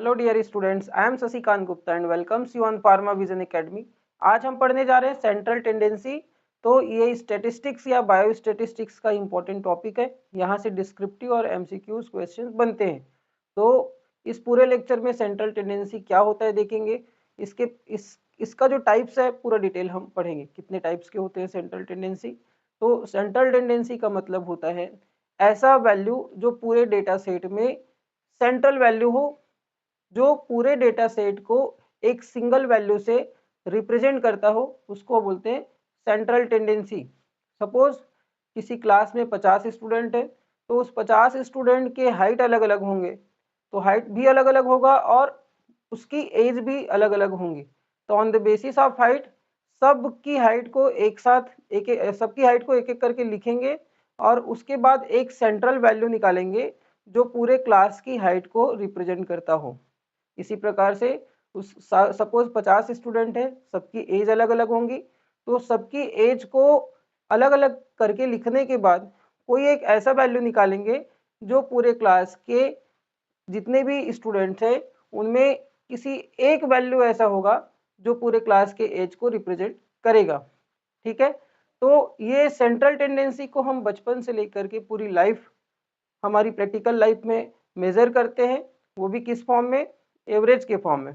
Hello dear students, I am Shashikant Gupta and welcomes you on pharma vision academy. आज हम पढ़ने जा रहे हैं सेंट्रल टेंडेंसी। तो ये स्टैटिस्टिक्स या बायो स्टैटिस्टिक्स का इंपॉर्टेंट टॉपिक है। यहाँ से डिस्क्रिप्टिव और एमसीक्यूज क्वेश्चंस बनते हैं। तो इस पूरे लेक्चर में सेंट्रल टेंडेंसी क्या होता है देखेंगे। इसका जो टाइप्स है पूरा डिटेल हम पढ़ेंगे, कितने टाइप्स के होते हैं सेंट्रल टेंडेंसी। तो सेंट्रल टेंडेंसी का मतलब होता है ऐसा वैल्यू जो पूरे डेटा सेट में सेंट्रल वैल्यू हो, जो पूरे डेटा सेट को एक सिंगल वैल्यू से रिप्रेजेंट करता हो, उसको बोलते हैं सेंट्रल टेंडेंसी। सपोज किसी क्लास में 50 स्टूडेंट है, तो उस 50 स्टूडेंट के हाइट अलग अलग होंगे, तो हाइट भी अलग अलग होगा और उसकी एज भी अलग अलग होंगी। तो on the basis of height सबकी हाइट को एक साथ सबकी हाइट को एक एक करके लिखेंगे और उसके बाद एक सेंट्रल वैल्यू निकालेंगे जो पूरे क्लास की हाइट को रिप्रेजेंट करता हो। इसी प्रकार से उस सपोज 50 स्टूडेंट है, सबकी एज अलग अलग होंगी, तो सबकी एज को अलग अलग करके लिखने के बाद कोई एक ऐसा वैल्यू निकालेंगे जो पूरे क्लास के जितने भी स्टूडेंट्स हैं उनमें किसी एक वैल्यू ऐसा होगा जो पूरे क्लास के एज को रिप्रेजेंट करेगा। ठीक है, तो ये सेंट्रल टेंडेंसी को हम बचपन से लेकर के पूरी लाइफ, हमारी प्रैक्टिकल लाइफ में मेजर करते हैं, वो भी किस फॉर्म में, एवरेज के फॉर्म में।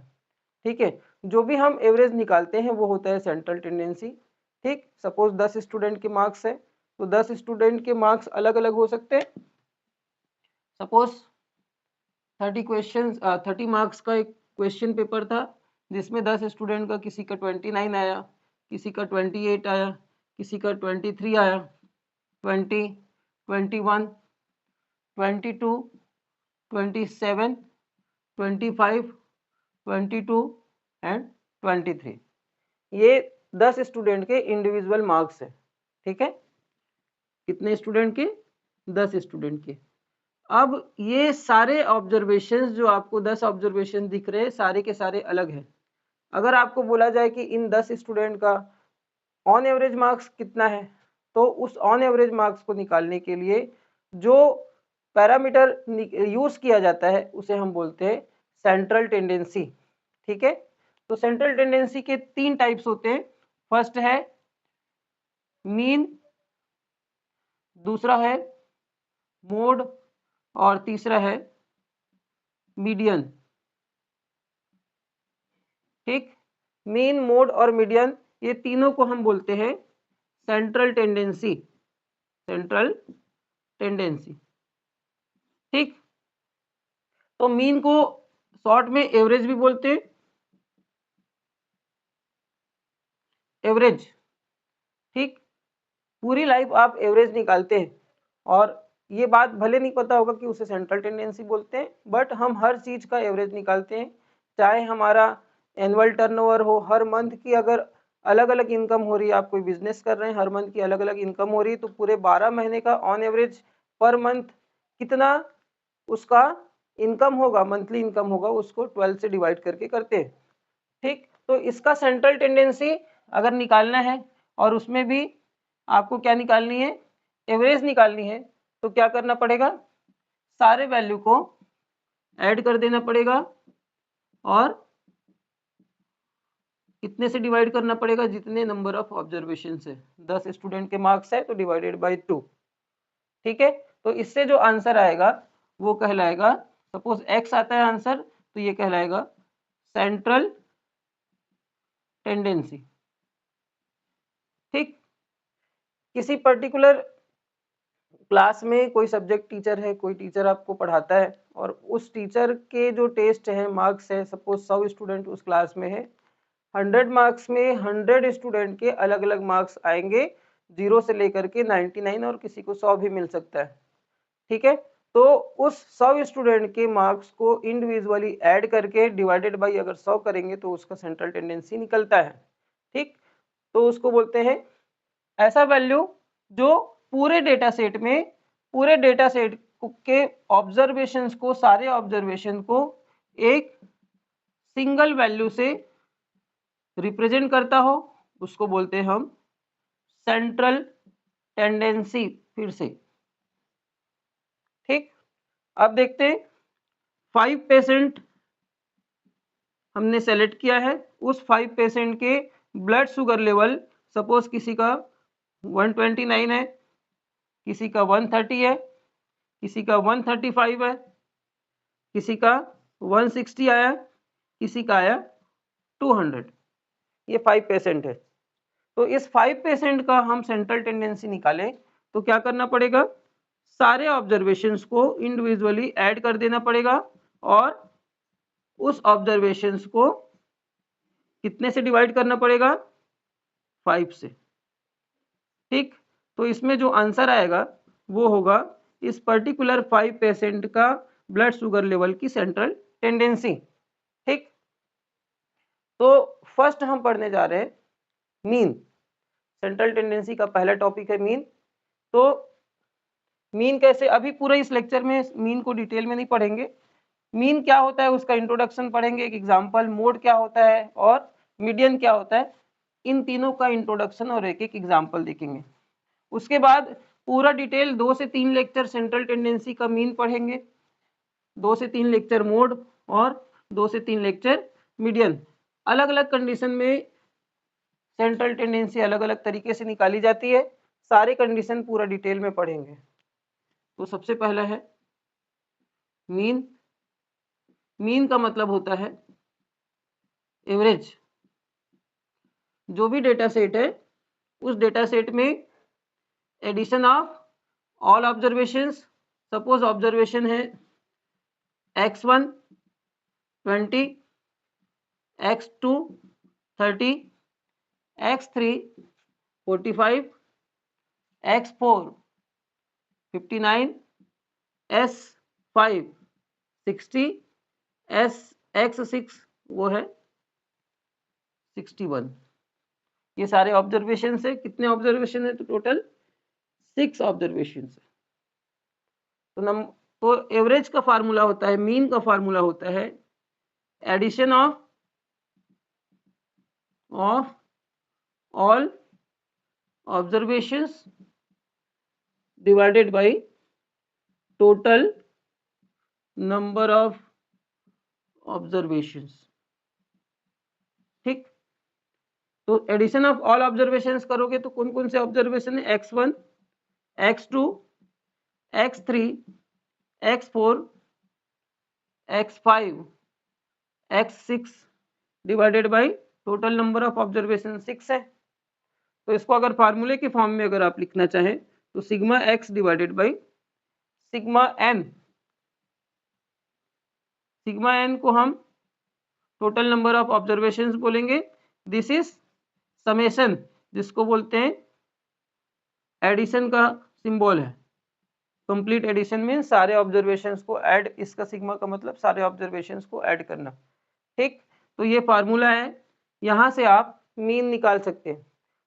ठीक है, जो भी हम एवरेज निकालते हैं वो होता है सेंट्रल टेंडेंसी। ठीक, सपोज 10 स्टूडेंट के मार्क्स है, तो 10 स्टूडेंट के मार्क्स अलग अलग हो सकते हैं। सपोज 30 मार्क्स का एक क्वेश्चन पेपर था जिसमें 10 स्टूडेंट का किसी का 29 आया, किसी का 28 आया, किसी का 23 आया, 20, 21, 22, 27, 25, 22 एंड 23। ये 10 स्टूडेंट के इंडिविजुअल मार्क्स है। ठीक है, कितने स्टूडेंट के, 10 स्टूडेंट के। अब ये सारे ऑब्जर्वेशंस जो आपको 10 ऑब्जर्वेशन दिख रहे हैं सारे के सारे अलग हैं। अगर आपको बोला जाए कि इन 10 स्टूडेंट का ऑन एवरेज मार्क्स कितना है, तो उस ऑन एवरेज मार्क्स को निकालने के लिए जो पैरामीटर यूज किया जाता है उसे हम बोलते हैं सेंट्रल टेंडेंसी। ठीक है, तो सेंट्रल टेंडेंसी के 3 टाइप्स होते हैं। फर्स्ट है मीन, दूसरा है मोड और तीसरा है मीडियन। ठीक, मीन, मोड और मीडियन, ये तीनों को हम बोलते हैं सेंट्रल टेंडेंसी। Central tendency. ठीक, तो मीन को शॉर्ट में एवरेज भी बोलते हैं, एवरेज। ठीक, पूरी लाइफ आप एवरेज निकालते हैं और ये बात भले नहीं पता होगा कि उसे सेंट्रल टेंडेंसी बोलते हैं, बट हम हर चीज का एवरेज निकालते हैं। चाहे हमारा एनुअल टर्नओवर हो, हर मंथ की अगर अलग अलग इनकम हो रही है, आप कोई बिजनेस कर रहे हैं, हर मंथ की अलग अलग इनकम हो रही है, तो पूरे 12 महीने का ऑन एवरेज पर मंथ कितना उसका इनकम होगा, मंथली इनकम होगा, उसको 12 से डिवाइड करके करते हैं। ठीक, तो इसका सेंट्रल टेंडेंसी अगर निकालना है और उसमें भी आपको क्या निकालनी है, एवरेज निकालनी है, तो क्या करना पड़ेगा, सारे वैल्यू को ऐड कर देना पड़ेगा और कितने से डिवाइड करना पड़ेगा, जितने नंबर ऑफ ऑब्जर्वेशन है। 10 स्टूडेंट के मार्क्स है तो डिवाइडेड बाय 2। ठीक है, तो इससे जो आंसर आएगा वो कहलाएगा, सपोज x आता है आंसर, तो ये कहलाएगा सेंट्रल टेंडेंसी। ठीक, किसी पर्टिकुलर क्लास में कोई सब्जेक्ट टीचर है, कोई टीचर आपको पढ़ाता है और उस टीचर के जो टेस्ट है, मार्क्स है, सपोज 100 स्टूडेंट उस क्लास में है, 100 मार्क्स में 100 स्टूडेंट के अलग अलग मार्क्स आएंगे, 0 से लेकर के 99, और किसी को 100 भी मिल सकता है। ठीक है, तो उस 100 स्टूडेंट के मार्क्स को इंडिविजुअली ऐड करके डिवाइडेड बाई अगर 100 करेंगे तो उसका सेंट्रल टेंडेंसी निकलता है। ठीक, तो उसको बोलते हैं ऐसा वैल्यू जो पूरे डेटा सेट में, पूरे डेटा सेट के ऑब्जर्वेशंस को, सारे ऑब्जर्वेशन को एक सिंगल वैल्यू से रिप्रेजेंट करता हो, उसको बोलते हैं हम सेंट्रल टेंडेंसी। फिर से ठीक, अब देखते हैं 5% हमने सेलेक्ट किया है, उस 5 पेशेंट के ब्लड शुगर लेवल, सपोज किसी का 129 है, किसी का 130 है, किसी का 135 है, किसी का 160 आया, किसी का आया 200। ये 5 पेशेंट है। तो इस 5 पेशेंट का हम सेंट्रल टेंडेंसी निकालें तो क्या करना पड़ेगा, सारे ऑब्जर्वेशंस को इंडिविजुअली ऐड कर देना पड़ेगा और उस ऑब्जर्वेशंस को कितने से डिवाइड करना पड़ेगा, 5 से। ठीक, तो इसमें जो आंसर आएगा वो होगा इस पर्टिकुलर 5 पेशेंट का ब्लड शुगर लेवल की सेंट्रल टेंडेंसी। ठीक, तो फर्स्ट हम पढ़ने जा रहे हैं मीन। सेंट्रल टेंडेंसी का पहला टॉपिक है मीन। तो मीन कैसे, अभी पूरा इस लेक्चर में मीन को डिटेल में नहीं पढ़ेंगे। मीन क्या होता है उसका इंट्रोडक्शन पढ़ेंगे, एक एग्जांपल, मोड क्या होता है और मीडियन क्या होता है, इन तीनों का इंट्रोडक्शन और एक एक एग्जांपल देखेंगे। उसके बाद पूरा डिटेल 2 से 3 लेक्चर सेंट्रल टेंडेंसी का मीन पढ़ेंगे, 2 से 3 लेक्चर मोड और 2 से 3 लेक्चर मीडियन। अलग अलग कंडीशन में सेंट्रल टेंडेंसी अलग अलग तरीके से निकाली जाती है, सारे कंडीशन पूरा डिटेल में पढ़ेंगे। तो सबसे पहला है मीन। मीन का मतलब होता है एवरेज। जो भी डेटा सेट है उस डेटा सेट में addition of all observations, suppose observation है x1 20, x2 30, x3 45, x4 59, s5 60, x6 वो है 61। ये सारे ऑब्जर्वेशन है। कितने ऑब्जर्वेशन है, तो टोटल 6 ऑब्जर्वेशन है। तो एवरेज का फार्मूला होता है, मीन का फार्मूला होता है addition of all observations divided by total number of observations. ठीक, तो एडिशन ऑफ ऑल ऑब्जर्वेशंस करोगे तो कौन कौन से ऑब्जर्वेशन है, x1, x2, x3, x4, x5, x6 divided by total number of observation 6 है। तो इसको अगर फार्मूले के फॉर्म में अगर आप लिखना चाहें तो sigma x divided by sigma n। Sigma n को हम टोटल नंबर ऑफ ऑब्जर्वेशंस बोलेंगे। दिस इज समेशन, जिसको बोलते हैं एडिशन का सिंबल है। कंप्लीट एडिशन में सारे ऑब्जर्वेशंस को ऐड, इसका सिग्मा का मतलब सारे ऑब्जर्वेशंस को ऐड करना। ठीक, तो ये फार्मूला है, यहाँ से आप मीन निकाल सकते हैं।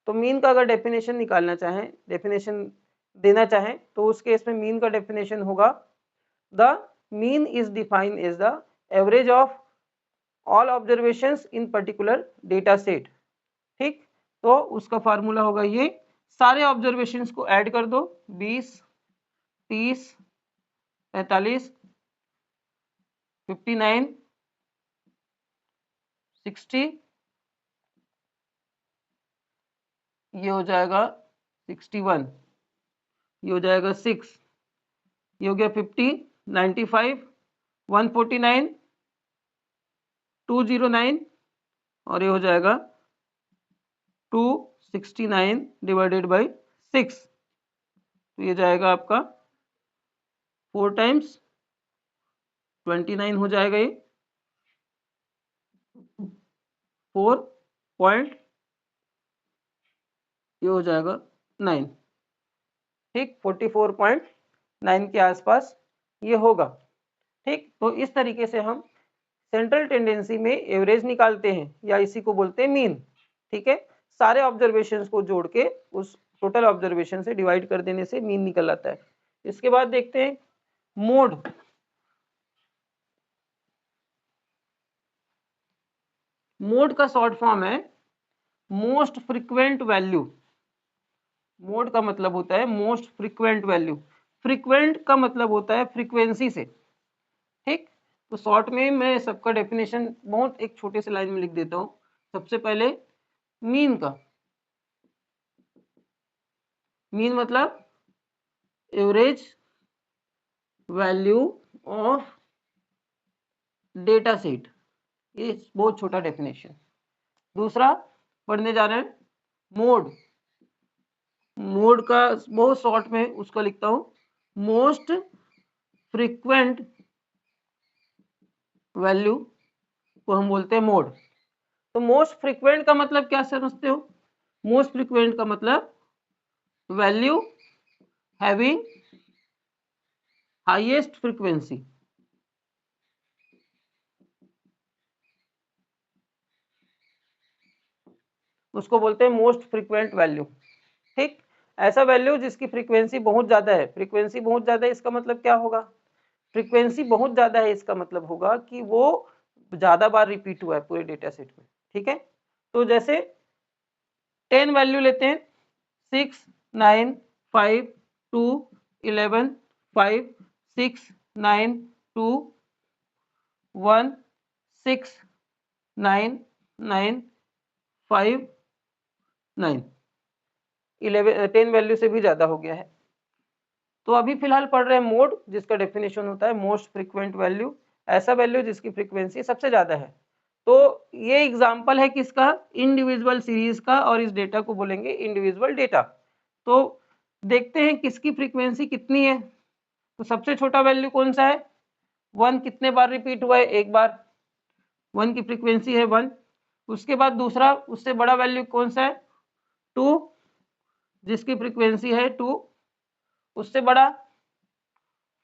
तो मीन का अगर डेफिनेशन निकालना चाहें, डेफिनेशन देना चाहें तो उस केस में मीन का डेफिनेशन होगा the mean is defined as the average of all observations in particular data set. ठीक, तो उसका फार्मूला होगा ये, सारे ऑब्जर्वेशंस को ऐड कर दो, 20, 30, 45, 59, 60, ये हो जाएगा 61, ये हो जाएगा 6, ये हो गया 50, 95, 149, 209 और ये हो जाएगा 269 डिवाइडेड बाई 6। तो ये जाएगा आपका 4 टाइम्स 29 हो जाएगा, ये 4 ये हो जाएगा 9। ठीक, 44.9 के आसपास ये होगा। ठीक, तो इस तरीके से हम सेंट्रल टेंडेंसी में एवरेज निकालते हैं या इसी को बोलते हैं मीन। ठीक है, सारे ऑब्जर्वेशंस को जोड़ के उस टोटल ऑब्जर्वेशन से डिवाइड कर देने से मीन निकल आता है। इसके बाद देखते हैं मोड। मोड का शॉर्ट फॉर्म है मोस्ट फ्रीक्वेंट वैल्यू। मोड का मतलब होता है मोस्ट फ्रीक्वेंट वैल्यू। फ्रीक्वेंट का मतलब होता है फ्रीक्वेंसी से। ठीक, तो शॉर्ट में मैं सबका डेफिनेशन बहुत एक छोटे से लाइन में लिख देता हूँ। सबसे पहले मीन का, मीन मतलब average value of data set, ये बहुत छोटा डेफिनेशन। दूसरा पढ़ने जा रहे हैं मोड, मोड का बहुत शॉर्ट में उसका लिखता हूं मोस्ट फ्रीक्वेंट वैल्यू को हम बोलते हैं मोड। तो मोस्ट फ्रीक्वेंट का मतलब क्या समझते हो? मोस्ट फ्रीक्वेंट का मतलब वैल्यू हैविंग हाईएस्ट फ्रीक्वेंसी, उसको बोलते हैं मोस्ट फ्रीक्वेंट वैल्यू। ठीक, ऐसा वैल्यू जिसकी फ्रीक्वेंसी बहुत ज्यादा है। फ्रीक्वेंसी बहुत ज्यादा है इसका मतलब क्या होगा? फ्रीक्वेंसी बहुत ज्यादा है इसका मतलब होगा कि वो ज्यादा बार रिपीट हुआ है पूरे डेटा सेट में। ठीक है, तो जैसे 10 वैल्यू लेते हैं, 6 9 5 2 11 5 6 9 2 1 6 9 9 5 9, 11 10 वैल्यू से भी ज्यादा हो गया है। तो अभी फिलहाल पढ़ रहे हैं मोड, जिसका डेफिनेशन होता है मोस्ट फ्रीक्वेंट वैल्यू, ऐसा वैल्यू जिसकी फ्रीक्वेंसी सबसे ज्यादा है। तो ये एग्जांपल है किसका? इंडिविजुअल सीरीज का, और इस डेटा को बोलेंगे इंडिविजुअल डेटा। तो देखते हैं किसकी फ्रीक्वेंसी कितनी है। तो सबसे छोटा वैल्यू कौन सा है? 1 कितने बार रिपीट हुआ है? एक बार, 1 की फ्रीक्वेंसी है 1। उसके बाद दूसरा उससे बड़ा वैल्यू कौन सा है? 2, जिसकी फ्रीक्वेंसी है 2। उससे बड़ा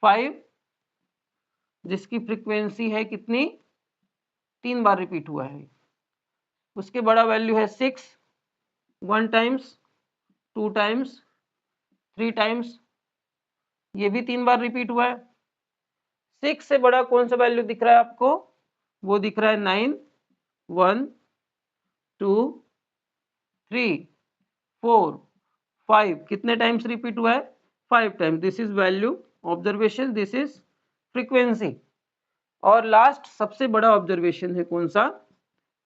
5, जिसकी फ्रीक्वेंसी है कितनी? 3 बार रिपीट हुआ है। उसके बड़ा वैल्यू है 6, 1 टाइम्स, 2 टाइम्स, 3 टाइम्स, ये भी 3 बार रिपीट हुआ है। 6 से बड़ा कौन सा वैल्यू दिख रहा है आपको? वो दिख रहा है 9, 1 2 3 4 5, कितने टाइम्स रिपीट हुआ है? 5 times. This is value observation, this is frequency. और लास्ट सबसे बड़ा ऑब्जर्वेशन है कौन सा?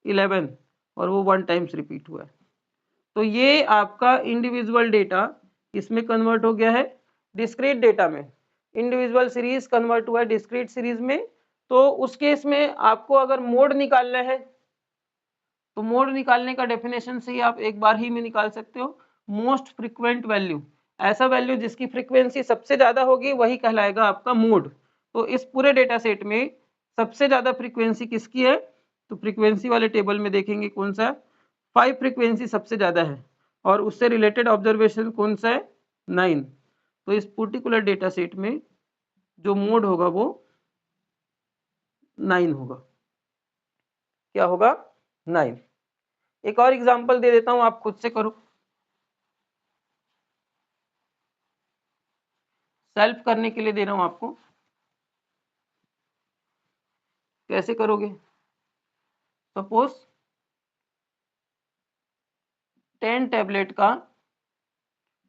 11, और वो 1 टाइम्स रिपीट हुआ है। तो ये आपका इंडिविजुअल डेटा इसमें कन्वर्ट हो गया है डिस्क्रीट डेटा में। इंडिविजुअल सीरीज कन्वर्ट हुआ है डिस्क्रीट सीरीज में। तो उस केस में आपको अगर मोड निकालना है, तो मोड निकालने का डेफिनेशन से ही आप एक बार ही में निकाल सकते हो। मोस्ट फ्रीक्वेंट वैल्यू, ऐसा वैल्यू जिसकी फ्रीक्वेंसी सबसे ज्यादा होगी वही कहलाएगा आपका मोड। तो इस पूरे डेटा सेट में सबसे ज्यादा फ्रीक्वेंसी किसकी है? तो फ्रीक्वेंसी वाले टेबल में देखेंगे कौन सा है? 5 फ्रीक्वेंसी सबसे ज्यादा है, और उससे रिलेटेड ऑब्जर्वेशन कौन सा है? 9। तो इस पर्टिकुलर डेटा सेट में जो मोड होगा वो 9 होगा। क्या होगा? 9। एक और एग्जांपल दे देता हूं, आप खुद से करो। सेल्फ करने के लिए दे रहा हूं आपको, कैसे करोगे? सपोज 10 टैबलेट का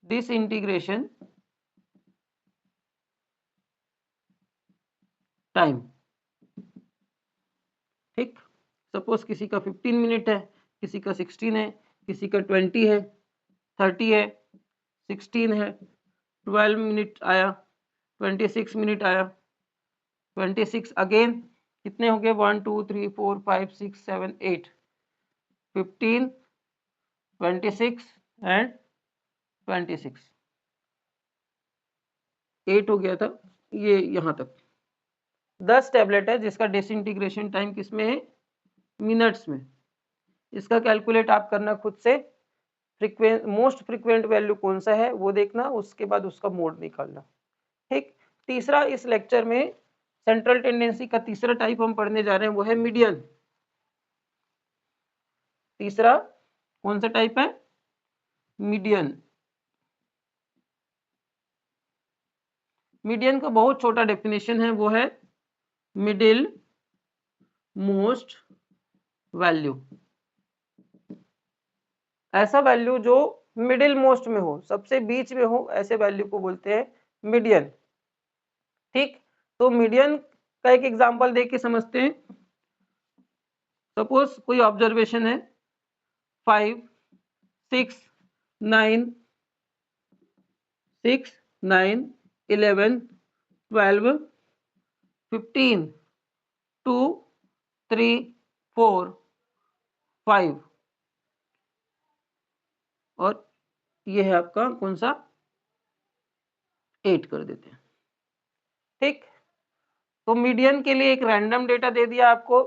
डिसइंटीग्रेशन टाइम। ठीक, सपोज किसी का 15 मिनट है, किसी का 16 है, किसी का 20 है, 30 है, 16 है, 12 मिनट आया, 26 मिनट आया, 26 अगेन, कितने हो गए? 1 2 3 4 5 6 7 8, 15 26 एंड 26, 8 हो गया था ये यहाँ तक। 10 टैबलेट है जिसका डिसइंटीग्रेशन टाइम किसमें है? मिनट्स में। इसका कैलकुलेट आप करना खुद से। मोस्ट फ्रीक्वेंट वैल्यू कौन सा है वो देखना, उसके बाद उसका मोड निकालना। ठीक, तीसरा इस लेक्चर में सेंट्रल टेंडेंसी का तीसरा टाइप हम पढ़ने जा रहे हैं, वो है मीडियन। तीसरा कौन सा टाइप है? मीडियन। मीडियन का बहुत छोटा डेफिनेशन है, वो है मिडिल मोस्ट वैल्यू। ऐसा वैल्यू जो मिडिल मोस्ट में हो, सबसे बीच में हो, ऐसे वैल्यू को बोलते हैं मीडियन। ठीक, तो मीडियन का एक एग्जांपल देख के समझते हैं। सपोज कोई ऑब्जर्वेशन है 5, 6, 9, 6, 9, 11, 12, 15, 2, 3, 4, 5 और ये है आपका कौन सा 8 कर देते हैं। ठीक, तो मीडियन के लिए एक रैंडम डेटा दे दिया आपको,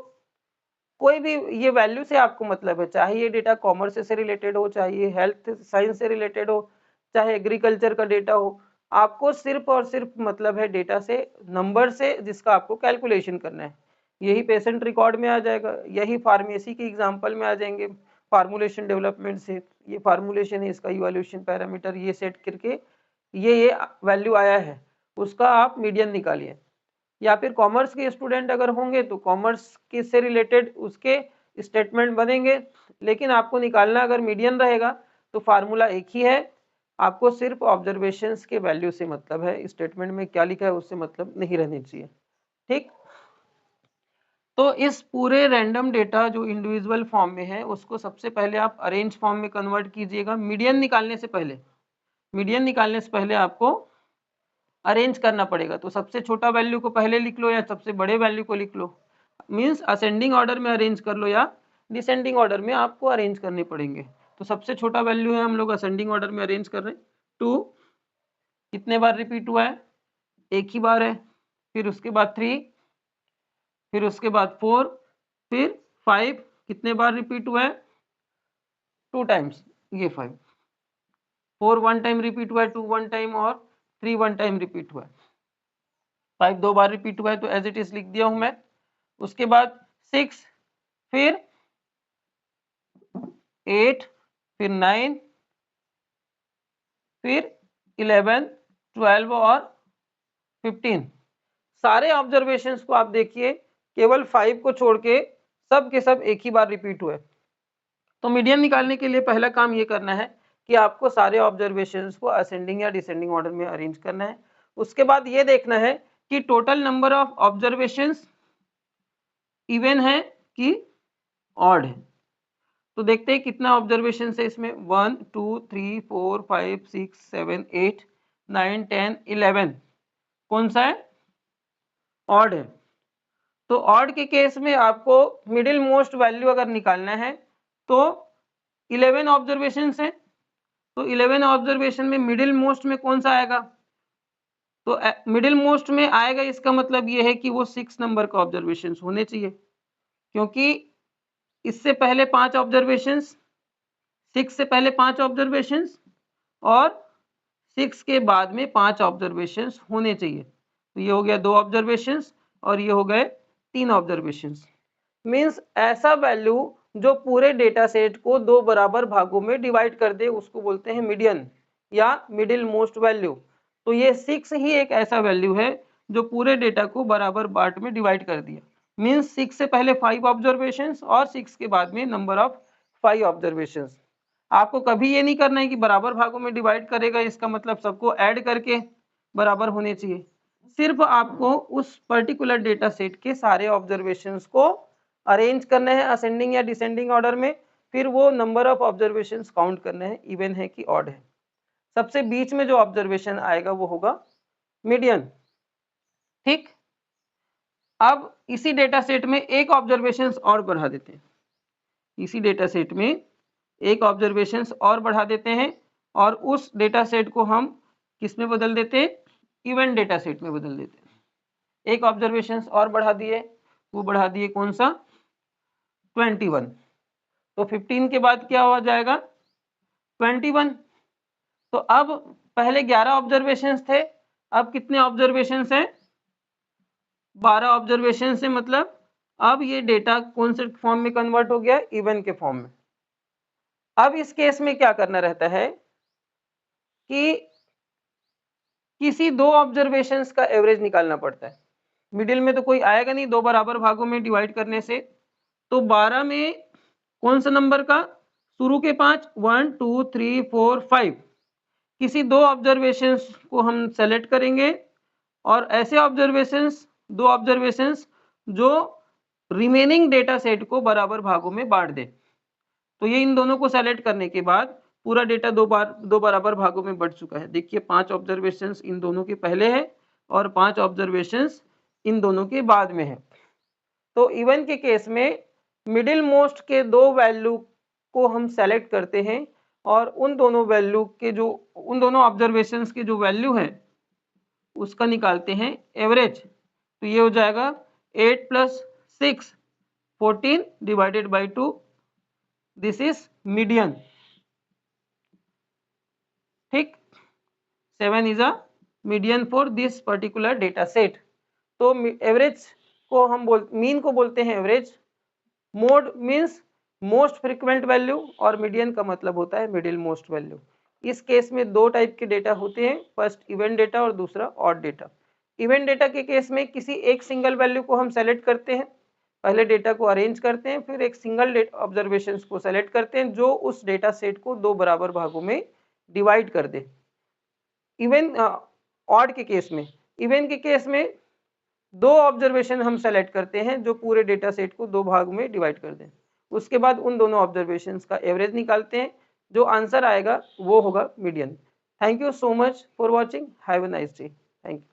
कोई भी ये वैल्यू से आपको मतलब है, चाहे ये डेटा कॉमर्स से रिलेटेड हो, चाहे ये हेल्थ साइंस से रिलेटेड हो, चाहे एग्रीकल्चर का डेटा हो, आपको सिर्फ और सिर्फ मतलब है डेटा से, नंबर से, जिसका आपको कैलकुलेशन करना है। यही पेशेंट रिकॉर्ड में आ जाएगा, यही फार्मेसी के एग्जाम्पल में आ जाएंगे, फार्मूलेशन डेवलपमेंट से ये फार्मूलेशन है, इसका इवैल्यूएशन पैरामीटर ये सेट करके ये वैल्यू आया है, उसका आप मीडियन निकालिए। या फिर कॉमर्स के स्टूडेंट अगर होंगे तो कॉमर्स के से रिलेटेड उसके स्टेटमेंट बनेंगे, लेकिन आपको निकालना अगर मीडियन रहेगा तो फार्मूला एक ही है, आपको सिर्फ ऑब्जर्वेशंस के वैल्यू से मतलब है, स्टेटमेंट में क्या लिखा है उससे मतलब नहीं रहनी चाहिए। ठीक, तो इस पूरे रैंडम डेटा जो इंडिविजुअल फॉर्म में है उसको सबसे पहले आप अरेंज फॉर्म में कन्वर्ट कीजिएगा। मीडियन निकालने से पहले आपको अरेंज करना पड़ेगा, तो सबसे छोटा वैल्यू को पहले लिख लो या सबसे बड़े वैल्यू को लिख लो, मीन्स असेंडिंग ऑर्डर में अरेंज कर लो या डिसेंडिंग ऑर्डर में आपको अरेंज करने पड़ेंगे। तो सबसे छोटा वैल्यू है, हम लोग असेंडिंग ऑर्डर में अरेंज कर रहे हैं। 2 कितने बार रिपीट हुआ है, एक ही बार है, फिर उसके बाद 3, फिर उसके बाद 4, फिर 5 कितने बार रिपीट हुआ है, 2 टाइम्स, ये 5, 4 1 टाइम रिपीट हुआ है, 2 1 टाइम और 3 1 टाइम रिपीट हुआ है, 5 2 बार रिपीट हुआ है, तो एज इट इज लिख दिया हूं मैं। उसके बाद 6, फिर 8, फिर 9, फिर 11, 12 और 15। सारे ऑब्जर्वेशंस को आप देखिए, केवल 5 को छोड़ के सब एक ही बार रिपीट हुए। तो मीडियन निकालने के लिए पहला काम ये करना है कि आपको सारे ऑब्जर्वेशंस को असेंडिंग या डिसेंडिंग ऑर्डर में अरेंज करना है। उसके बाद ये देखना है कि total number of observations even है कि ऑड है। तो देखते हैं कितना ऑब्जर्वेशन है इसमें, 1 2 3 4 5 6 7 8 9 10 11, कौन सा है, ऑड है। तो ऑड के केस में आपको मिडिल मोस्ट वैल्यू अगर निकालना है तो 11 ऑब्जर्वेशन है, तो 11 ऑब्जर्वेशन में मिडिल मोस्ट में कौन सा आएगा, तो मिडिल मोस्ट में आएगा, इसका मतलब ये है कि वो 6 नंबर का ऑब्जर्वेशन होने चाहिए, क्योंकि इससे पहले 5 ऑब्जर्वेशंस, 6 से पहले 5 ऑब्जर्वेशंस और 6 के बाद में 5 ऑब्जर्वेशंस होने चाहिए। तो ये हो गया 2 ऑब्जर्वेशंस और ये हो गए 3 ऑब्जर्वेशंस। मीन्स ऐसा वैल्यू जो पूरे डेटा सेट को 2 बराबर भागों में डिवाइड कर दे उसको बोलते हैं मीडियन या मिडिल मोस्ट वैल्यू। तो ये 6 ही एक ऐसा वैल्यू है जो पूरे डेटा को बराबर पार्ट में डिवाइड कर दिया। मीन्स 6 से पहले 5 ऑब्जर्वेशंस और 6 के बाद में नंबर ऑफ 5 ऑब्जर्वेशंस। आपको कभी ये नहीं करना है कि बराबर भागों में डिवाइड करेगा इसका मतलब सबको ऐड करके बराबर होने चाहिए, सिर्फ आपको उस पर्टिकुलर डेटा सेट के सारे ऑब्जर्वेशंस को अरेंज करने हैं असेंडिंग या डिसेंडिंग ऑर्डर में, फिर वो नंबर ऑफ ऑब्जर्वेशंस काउंट करने हैं, इवन है कि ऑड है। सबसे बीच में जो ऑब्जर्वेशन आएगा वो होगा मीडियन। ठीक, अब इसी डेटा सेट में एक ऑब्जर्वेशन और बढ़ा देते हैं, इसी डेटा सेट में एक ऑब्जर्वेशन और बढ़ा देते हैं और उस डेटा सेट को हम किस में बदल देते हैं, इवेंट डेटा सेट में बदल देते हैं। एक ऑब्जर्वेशन और बढ़ा दिए, वो बढ़ा दिए कौन सा, 21। तो 15 के बाद क्या हो जाएगा, 21। तो अब पहले 11 ऑब्जर्वेशंस थे, अब कितने ऑब्जर्वेशंस हैं, 12 ऑब्जर्वेशन से, मतलब अब ये डेटा कौन से फॉर्म में कन्वर्ट हो गया, इवन के फॉर्म में। अब इस केस में क्या करना रहता है कि किसी 2 ऑब्जर्वेशंस का एवरेज निकालना पड़ता है। मिडिल में तो कोई आएगा नहीं 2 बराबर भागों में डिवाइड करने से, तो 12 में कौन सा नंबर का, शुरू के 5 1 2 3 4 5, किसी 2 ऑब्जर्वेशंस को हम सेलेक्ट करेंगे और ऐसे ऑब्जर्वेशंस दो ऑब्जर्वेशंस जो रिमेनिंग डेटा सेट को बराबर भागों में बांट दे। तो ये इन दोनों को सेलेक्ट करने के बाद पूरा डेटा दो बराबर भागों में बढ़ चुका है। देखिए 5 ऑब्जर्वेशंस इन दोनों के पहले है और 5 ऑब्जर्वेशंस इन दोनों के बाद में है। तो इवन के केस में मिडिल मोस्ट के दो वैल्यू को हम सेलेक्ट करते हैं और उन दोनों ऑब्जर्वेशंस के जो वैल्यू है उसका निकालते हैं एवरेज। तो ये हो जाएगा 8 + 6 14 divided by 2, this is median. ठीक, 7 is a median for this particular data set. तो एवरेज को हम मीन को बोलते हैं average, mode means most frequent value और मीडियन का मतलब होता है मिडिल मोस्ट वैल्यू। इस केस में दो टाइप के डेटा होते हैं, फर्स्ट इवेंट डेटा और दूसरा ऑड डेटा। इवेंट डेटा के केस में किसी एक सिंगल वैल्यू को हम सेलेक्ट करते हैं, पहले डेटा को अरेंज करते हैं, फिर एक सिंगल ऑब्जर्वेशंस को सेलेक्ट करते हैं जो उस डेटा सेट को दो बराबर भागों में डिवाइड कर दे। इवन ऑड के केस में, इवन के केस में दो ऑब्जर्वेशन हम सेलेक्ट करते हैं जो पूरे डेटा सेट को दो भाग में डिवाइड कर दें। उसके बाद उन दोनों ऑब्जर्वेशंस का एवरेज निकालते हैं, जो आंसर आएगा वो होगा median. Thank you so much for watching, have a nice day, thank you.